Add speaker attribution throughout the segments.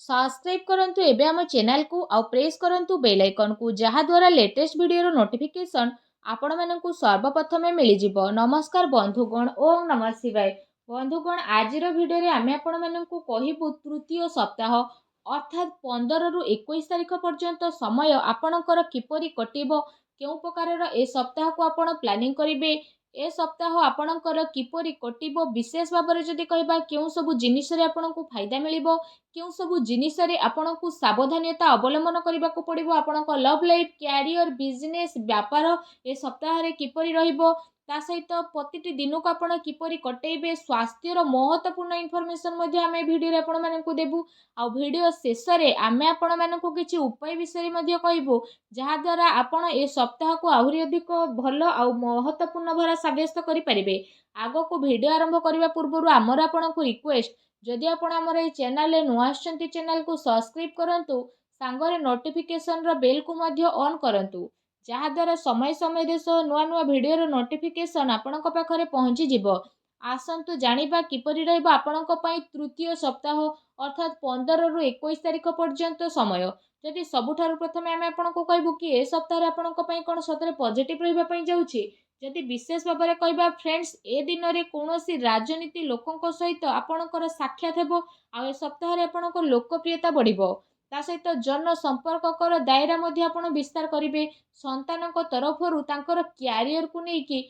Speaker 1: Subscribe करंतु एबे हम चैनल को आउ प्रेस करंतु बेल आइकन को जहा द्वारा लेटेस्ट वीडियो नोटिफिकेशन आपण मानकु सर्वप्रथमे मिली जिवो। नमस्कार बंधुगण, ओम नमः शिवाय। बंधुगण, आजिर वीडियो रे आमे आपण मानकु कहिबु तृतीय सप्ताह अर्थात 15 रु 21 तारिख पर्यंत समय आपणकर किपरि कटिबो, केउ प्रकारर ए सप्ताह को आपण प्लानिंग करिवे, ए सप्ताह आपणकर किपरि कटिबो, विशेष भाବରେ जदि कहबा केउ सब जिनिस रे आपणकु फायदा मिलिबो, केउ सब जिनिस रे आपणकु सावधानता अवलंबन करबाकू पड़िबो, आपणक लव लाइफ, कैरियर, बिजनेस, व्यापार ए सप्ताह रे किपरि रहिबो, ता सहित प्रतिटी दिन को आपण किपरि कटेइबे, स्वास्थ्यर महत्वपूर्ण इनफॉरमेशन मध्ये आमे वीडियो रे आपण मानकु देबु। आ वीडियो शेष रे आमे आपण मानकु किछि उपाय विषय मध्ये कहबो, जहा द्वारा आपण ए सप्ताह को आहुरी अधिक भल आ महत्वपूर्ण भरा साब्यस्त करि परिबे। आगो को वीडियो आरंभ करबा पूर्वरु हमर आपणकु रिक्वेस्ट, जदि आपण हमर ए चैनल रे नुआ आछंती चैनल को सब्सक्राइब करंतु, सांगरे नोटिफिकेशन रो बेल को मध्ये ऑन करंतु, जहा द्वारा समय समय देश नुआ नुआ वीडियो रो नोटिफिकेशन आपणक पाखरे पहुंची जिवो। आसंतु जानिबा किपरि रहइबो आपणक पई तृतीय सप्ताह अर्थात 15 रु 21 तारिख पर्यंत समय। जदि सबुठारु प्रथमे आमे आपणको कहबु कि ए सप्ताह रे आपणक पई कोन सतरे पॉजिटिव रहिबा पई जाउछि। जदि विशेष भाବରେ कहबा फ्रेंड्स, ए दिन रे कोनोसी राजनीति लोकंक सहित आपणकर साक्षात हेबो, आ ए सप्ताह रे आपणक लोकप्रियता बढ़िबो। ता सहित जन संपर्ककर दायरा मध्ये आपण विस्तार करिवे। संतानक तरफरु तांकर कैरियर को नै कि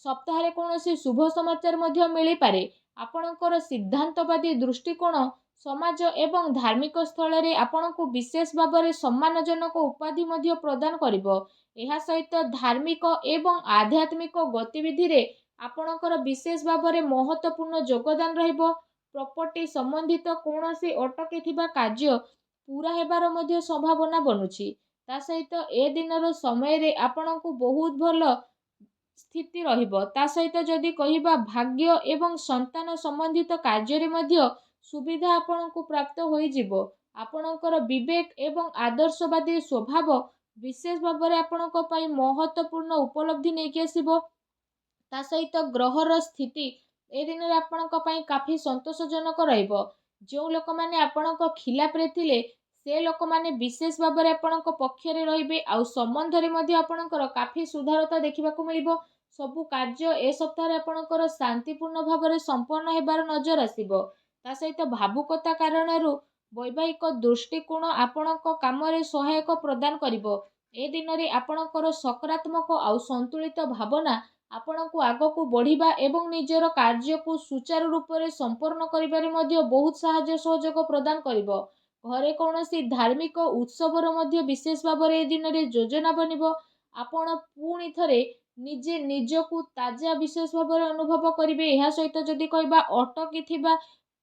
Speaker 1: सप्ताह रे कोनोसी शुभ समाचार मध्ये मिली पारे। आपणकर सिद्धांतवादी दृष्टिकोण समाज एवं धार्मिक स्थल रे आपणको विशेष भाବରେ सम्मानजनक उपाधि मध्ये प्रदान करिवो। एहा सहित धार्मिक एवं आध्यात्मिक गतिविधि रे आपणकर विशेष भाବରେ महत्वपूर्ण योगदान रहिबो। प्रॉपर्टी संबंधित कोनोसी अटकी थिबा कार्य पूरा हेबार मध्ये संभावना बनुछि। ता सहित ए दिनर समय रे आपणको बहुत भलो स्थिति रहिबो। ता सहित जदि कहिबा भाग्य एवं संतान संबंधित कार्य रे मध्ये सुविधा आपणको प्राप्त होई जिवो। आपणकर विवेक एवं आदर्शवादी स्वभाव विशेष भाବରେ आपणको पई महत्वपूर्ण उपलब्धि नै कि आसीबो। ता सहित ग्रहर स्थिति ए दिन रे आपणक पई काफी संतोषजनक रहिबो। जो लोक माने आपणक खिलाफ रे थिले से लोक माने विशेष भाବରେ आपणक पक्ष रे रहिबे, आ संबंध रे मध्ये आपणकर काफी सुधारता देखिबाकू मिलिबो। सबु कार्य ए सप्ताह रे आपणकर शांतिपूर्ण भाବରେ संपन्न हेबार नजर आसीबो। ता सहित भावुकता कारणरू वैवाहिक दृष्टिकोण आपणक काम रे सहायक प्रदान करिवो। ए दिन रे आपणकर सकारात्मक आ संतुलित भावना आपणको आगको बढ़िबा एवं निजर कार्य को सुचारू रूप रे संपन्न करिबारे मध्ये बहुत सहाय्य सहयोग प्रदान करिवो। घरे कोनोसी धार्मिक उत्सवर मध्ये विशेष भाବରେ ए दिन रे योजना बनिबो। आपण पुणी थरे निजे निजकु ताजा विशेष भाବରେ अनुभव करिवे। एहा सहित जदि कहबा अटकी थिबा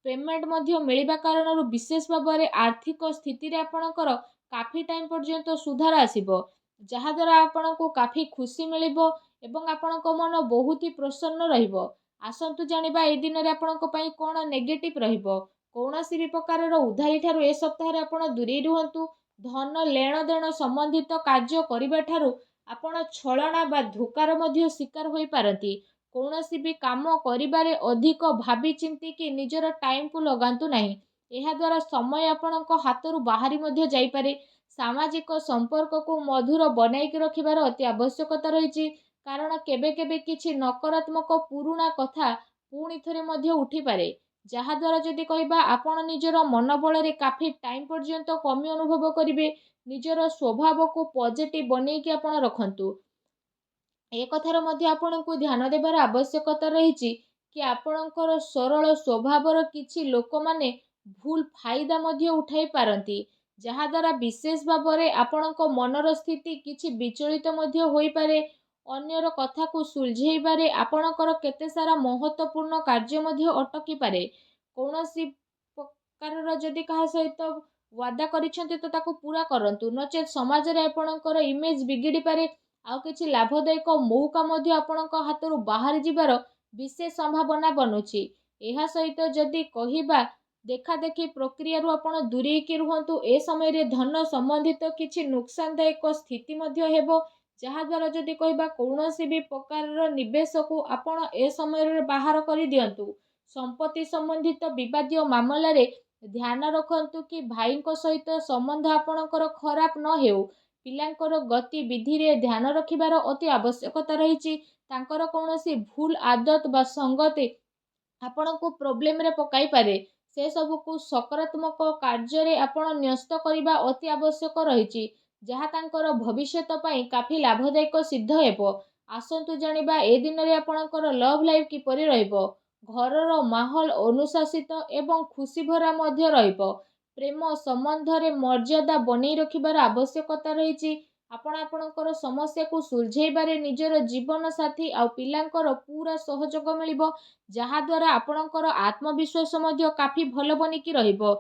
Speaker 1: पेमेंट मध्ये मिलिबा कारणरू विशेष भाବରେ आर्थिक स्थिति रे आपणकर काफी टाइम पर्यंत सुधार आसीबो, जहा द्वारा आपणको काफी खुशी मिलिबो एवं आपणक मन बहुत ही प्रसन्न रहिबो। आसंतु जानिबा ए दिन रे आपणक पई कोन नेगेटिव रहिबो। कोनोसी भी प्रकारर उधारी ठारू ए सप्ताह रे आपण दूरी रुहंतु। धन लेण देण संबंधित कार्य करिबा ठारू आपण छलना बा धोकार मध्ये शिकार होई पारंती। कोनोसी भी काम करिबारे अधिक भाबी चिंती कि निजर टाइम को लगांतु नाही। एहा द्वारा समय आपणक हातरू बाहरी मध्ये जाई पारे। सामाजिक संपर्क को मधुर बनाई के रखिबार अति आवश्यकता रहिछि, कारण केबे केबे किछि नकारात्मक पुरुणा कथा पुणी थरे मध्ये उठी पारे, जहा द्वारा जदि कहबा आपण निजर मन बल रे काफी टाइम पर्यंत कमी अनुभव करिवे। निजर स्वभाव को पॉजिटिव बनै कि आपण रखंतु। ए कथार मध्ये आपणको ध्यान देबार आवश्यकता रहिछि कि आपणकर सरल स्वभावर किछि लोक माने भूल फायदा मध्ये उठाई पारंती, जहा द्वारा विशेष भाବରେ आपणक मनर स्थिति किछि विचलित मध्ये होई पारे। अन्यर कथा को सुलझेइबारे आपणकर केते सारा महत्वपूर्ण कार्य मध्ये अटकी पारे। कोनोसी प्रकारर जदि कहा सहित वादा करिसेंती तो ताको पूरा करंतु, नचेत समाज रे आपणकर इमेज बिगिड़ी पारे। आउ किछि लाभदायक मौका मध्ये आपणक हातरू बाहर जिबार विशेष संभावना बनुछि। एहा सहित जदि कहिबा देखा देखी प्रक्रिया रु आपण दूरी के रुहंतु। ए समय रे धन संबंधित किछि नुकसानदायक स्थिति मध्ये हेबो, जहा द्वारा जदि कहबा कोनोसी भी प्रकारर निवेश को आपण ए समय रे बाहर करि दियंतु। संपत्ति संबंधित विवादीय मामला रे ଧ୍ୟାନ ରଖନ୍ତୁ କି ଭାଇଙ୍କ ସହିତ ସମ୍ବନ୍ଧ ଆପଣଙ୍କର ଖରାପ ନ ହେଉ। ପିଲାଙ୍କର ଗତିବିଧିରେ ଧ୍ୟାନ ରଖିବାର ଅତି ଆବଶ୍ୟକତା ରହିଛି। ତାଙ୍କର କୌଣସି ଭୁଲ ଆଦତ ବା ସଙ୍ଗତି ଆପଣଙ୍କୁ ପ୍ରୋବ୍ଲେମରେ ପକାଇପାରେ। ସେସବୁକୁ ସକାରାତ୍ମକ କାର୍ଯ୍ୟରେ ଆପଣ ନ୍ୟସ୍ତ କରିବା ଅତି ଆବଶ୍ୟକ ରହିଛି, ଯାହା ତାଙ୍କର ଭବିଷ୍ୟତ ପାଇଁ କାଫି ଲାଭଦାୟକ ସିଦ୍ଧ ହେବ। ଆସନ୍ତୁ ଜାଣିବା ଏ ଦିନରେ ଆପଣଙ୍କର ଲଭ୍ ଲାଇଫ୍ କିପରି ରହିବ। ଘରର ମାହୋଲ ଅନୁଶାସିତ ଏବଂ ଖୁସିଭରା ମଧ୍ୟ ରହିବ। ପ୍ରେମ ସମ୍ବନ୍ଧରେ ମର୍ଯ୍ୟାଦା ବନେଇ ରଖିବାର ଆବଶ୍ୟକତା ରହିଛି। ଆପଣ ଆପଣଙ୍କର ସମସ୍ୟାକୁ ସୁଲଝେଇବାରେ ନିଜର ଜୀବନସାଥୀ ଆଉ ପିଲାଙ୍କର ପୁରା ସହଯୋଗ ମିଳିବ, ଯାହାଦ୍ୱାରା ଆପଣଙ୍କର ଆତ୍ମବିଶ୍ୱାସ ମଧ୍ୟ କାଫି ଭଲ ବନିକି ରହିବ।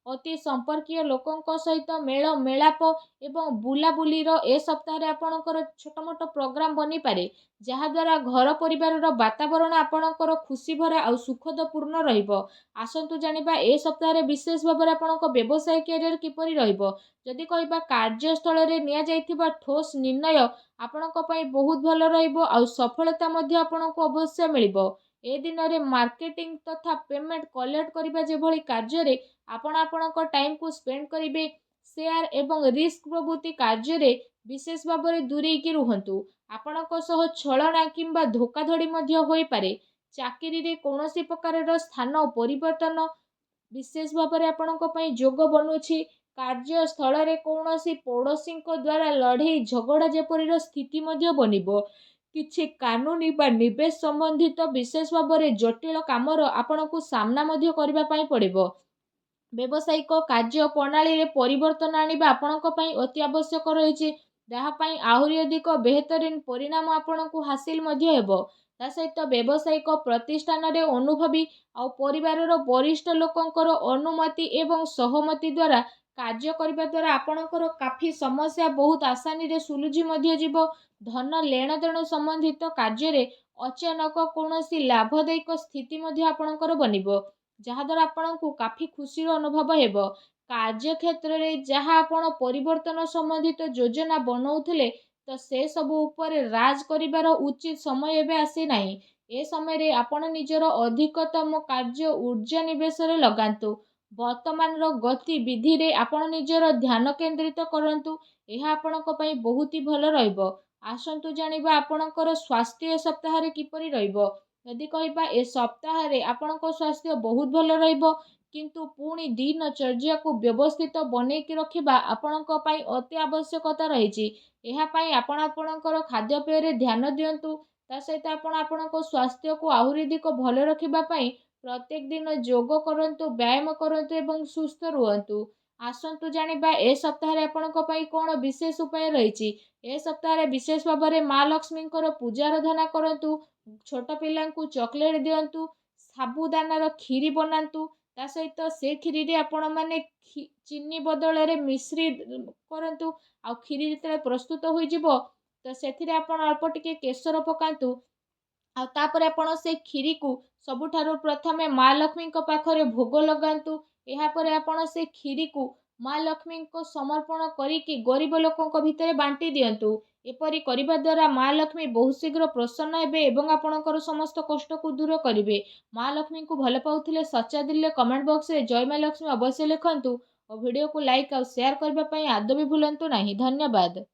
Speaker 1: ଅତି ସମ୍ପର୍କୀୟ ଲୋକଙ୍କ ସହିତ ମେଳ ମେଳାପ ଏବଂ ବୁଲାବୁଲିର ଏ ସପ୍ତାହରେ ଆପଣଙ୍କର ଛୋଟ ମୋଟ ପ୍ରୋଗ୍ରାମ ବନିପାରେ, ଯାହାଦ୍ୱାରା ଘର ପରିବାରର ବାତାବରଣ ଆପଣଙ୍କର ଖୁସିଭରା ଆଉ ସୁଖଦପୂର୍ଣ୍ଣ ରହିବ। ଆସନ୍ତୁ ଜାଣିବା ଏ ସପ୍ତାହରେ ବିଶେଷ ଭାବରେ ଆପଣଙ୍କ ବ୍ୟବସାୟ କ୍ୟାରିୟର କିପରି ରହିବ। ଯଦି କହିବା କାର୍ଯ୍ୟସ୍ଥଳରେ ନିଆଯାଇଥିବା ଠୋସ୍ ନିର୍ଣ୍ଣୟ ଆପଣଙ୍କ ପାଇଁ ବହୁତ ଭଲ ରହିବ ଆଉ ସଫଳତା ମଧ୍ୟ ଆପଣଙ୍କୁ ଅବଶ୍ୟ ମିଳିବ। ଏ ଦିନରେ ମାର୍କେଟିଂ ତଥା ପେମେଣ୍ଟ କଲେକ୍ଟ କରିବା ଯେଭଳି କାର୍ଯ୍ୟରେ ଆପଣ ଆପଣଙ୍କ ଟାଇମକୁ ସ୍ପେଣ୍ଡ କରିବେ, ସେୟାର ଏବଂ ରିସ୍କ ପ୍ରଭୃତି କାର୍ଯ୍ୟରେ ବିଶେଷ ଭାବରେ ଦୂରେଇକି ରୁହନ୍ତୁ। ଆପଣଙ୍କ ସହ ଛଳନା କିମ୍ବା ଧୋକାଧଡ଼ି ମଧ୍ୟ ହୋଇପାରେ। ଚାକିରିରେ କୌଣସି ପ୍ରକାରର ସ୍ଥାନ ପରିବର୍ତ୍ତନ ବିଶେଷ ଭାବରେ ଆପଣଙ୍କ ପାଇଁ ଯୋଗ ବନୁଛି। କାର୍ଯ୍ୟସ୍ଥଳରେ କୌଣସି ପଡ଼ୋଶୀଙ୍କ ଦ୍ୱାରା ଲଢ଼େଇ ଝଗଡ଼ା ଯେପରିର ସ୍ଥିତି ମଧ୍ୟ ବନିବ। କିଛି କାନୁନି ବା ନିବେଶ ସମ୍ବନ୍ଧିତ ବିଶେଷ ଭାବରେ ଜଟିଳ କାମର ଆପଣଙ୍କୁ ସାମ୍ନା ମଧ୍ୟ କରିବା ପାଇଁ ପଡ଼ିବ। ବ୍ୟବସାୟିକ କାର୍ଯ୍ୟ ପ୍ରଣାଳୀରେ ପରିବର୍ତ୍ତନ ଆଣିବା ଆପଣଙ୍କ ପାଇଁ ଅତି ଆବଶ୍ୟକ ରହିଛି, ଯାହା ପାଇଁ ଆହୁରି ଅଧିକ ବେହତରିନ ପରିଣାମ ଆପଣଙ୍କୁ ହାସିଲ ମଧ୍ୟ ହେବ। ତା ସହିତ ବ୍ୟବସାୟିକ ପ୍ରତିଷ୍ଠାନରେ ଅନୁଭବୀ ଆଉ ପରିବାରର ବରିଷ୍ଠ ଲୋକଙ୍କର ଅନୁମତି ଏବଂ ସହମତି ଦ୍ୱାରା କାର୍ଯ୍ୟ କରିବା ଦ୍ୱାରା ଆପଣଙ୍କର କାଫି ସମସ୍ୟା ବହୁତ ଆସାନୀରେ ସୁଲଝି ମଧ୍ୟ ଯିବ। ଧନ ଲେଣଦେଣ ସମ୍ବନ୍ଧିତ କାର୍ଯ୍ୟରେ ଅଚାନକ କୌଣସି ଲାଭଦାୟକ ସ୍ଥିତି ମଧ୍ୟ ଆପଣଙ୍କର ବନିବ, ଯାହାଦ୍ୱାରା ଆପଣଙ୍କୁ କାଫି ଖୁସିର ଅନୁଭବ ହେବ। କାର୍ଯ୍ୟକ୍ଷେତ୍ରରେ ଯାହା ଆପଣ ପରିବର୍ତ୍ତନ ସମ୍ବନ୍ଧିତ ଯୋଜନା ବନଉଥିଲେ, ତ ସେସବୁ ଉପରେ ରାଜ କରିବାର ଉଚିତ ସମୟ ଏବେ ଆସିନାହିଁ। ଏ ସମୟରେ ଆପଣ ନିଜର ଅଧିକତମ କାର୍ଯ୍ୟ ଊର୍ଜା ନିବେଶରେ ଲଗାନ୍ତୁ। ବର୍ତ୍ତମାନର ଗତିବିଧିରେ ଆପଣ ନିଜର ଧ୍ୟାନ କେନ୍ଦ୍ରିତ କରନ୍ତୁ। ଏହା ଆପଣଙ୍କ ପାଇଁ ବହୁତ ହି ଭଲ ରହିବ। ଆସନ୍ତୁ ଜାଣିବା ଆପଣଙ୍କର ସ୍ୱାସ୍ଥ୍ୟ ଏ ସପ୍ତାହରେ କିପରି ରହିବ। ଯଦି କହିବା ଏ ସପ୍ତାହରେ ଆପଣଙ୍କ ସ୍ୱାସ୍ଥ୍ୟ ବହୁତ ଭଲ ରହିବ, କିନ୍ତୁ ପୁଣି ଦିନଚର୍ଯ୍ୟାକୁ ବ୍ୟବସ୍ଥିତ ବନେଇକି ରଖିବା ଆପଣଙ୍କ ପାଇଁ ଅତି ଆବଶ୍ୟକତା ରହିଛି। ଏହା ପାଇଁ ଆପଣ ଆପଣଙ୍କର ଖାଦ୍ୟପେୟରେ ଧ୍ୟାନ ଦିଅନ୍ତୁ। ତା ସହିତ ଆପଣ ଆପଣଙ୍କ ସ୍ୱାସ୍ଥ୍ୟକୁ ଆହୁରି ଅଧିକ ଭଲ ରଖିବା ପାଇଁ ପ୍ରତ୍ୟେକ ଦିନ ଯୋଗ କରନ୍ତୁ, ବ୍ୟାୟାମ କରନ୍ତୁ ଏବଂ ସୁସ୍ଥ ରୁହନ୍ତୁ। ଆସନ୍ତୁ ଜାଣିବା ଏ ସପ୍ତାହରେ ଆପଣଙ୍କ ପାଇଁ କ'ଣ ବିଶେଷ ଉପାୟ ରହିଛି। ଏ ସପ୍ତାହରେ ବିଶେଷ ଭାବରେ ମା ଲକ୍ଷ୍ମୀଙ୍କର ପୂଜା ଆରାଧନା କରନ୍ତୁ, ଛୋଟ ପିଲାଙ୍କୁ ଚକୋଲେଟ୍ ଦିଅନ୍ତୁ, ସାବୁଦାନାର କ୍ଷୀରି ବନାନ୍ତୁ। ତା ସହିତ ସେ କ୍ଷୀରିରେ ଆପଣମାନେ ଚିନି ବଦଳରେ ମିଶ୍ରି କରନ୍ତୁ। ଆଉ କ୍ଷୀରି ଯେତେବେଳେ ପ୍ରସ୍ତୁତ ହୋଇଯିବ, ତ ସେଥିରେ ଆପଣ ଅଳ୍ପ ଟିକେ କେଶର ପକାନ୍ତୁ। ଆଉ ତାପରେ ଆପଣ ସେ କ୍ଷୀରିକୁ ସବୁଠାରୁ ପ୍ରଥମେ ମା ଲକ୍ଷ୍ମୀଙ୍କ ପାଖରେ ଭୋଗ ଲଗାନ୍ତୁ। ଏହାପରେ ଆପଣ ସେ କ୍ଷୀରିକୁ ମା ଲକ୍ଷ୍ମୀଙ୍କ ସମର୍ପଣ କରିକି ଗରିବ ଲୋକଙ୍କ ଭିତରେ ବାଣ୍ଟି ଦିଅନ୍ତୁ। ଏପରି କରିବା ଦ୍ୱାରା ମା ଲକ୍ଷ୍ମୀ ବହୁତ ଶୀଘ୍ର ପ୍ରସନ୍ନ ହେବେ ଏବଂ ଆପଣଙ୍କର ସମସ୍ତ କଷ୍ଟକୁ ଦୂର କରିବେ। ମା ଲକ୍ଷ୍ମୀଙ୍କୁ ଭଲ ପାଉଥିଲେ ସଚ୍ଚା ଦିଲରେ କମେଣ୍ଟ ବକ୍ସରେ ଜୟ ମା ଲକ୍ଷ୍ମୀ ଅବଶ୍ୟ ଲେଖନ୍ତୁ ଓ ଭିଡ଼ିଓକୁ ଲାଇକ୍ ଆଉ ସେୟାର କରିବା ପାଇଁ ଆଦୌ ବି ଭୁଲନ୍ତୁ ନାହିଁ। ଧନ୍ୟବାଦ।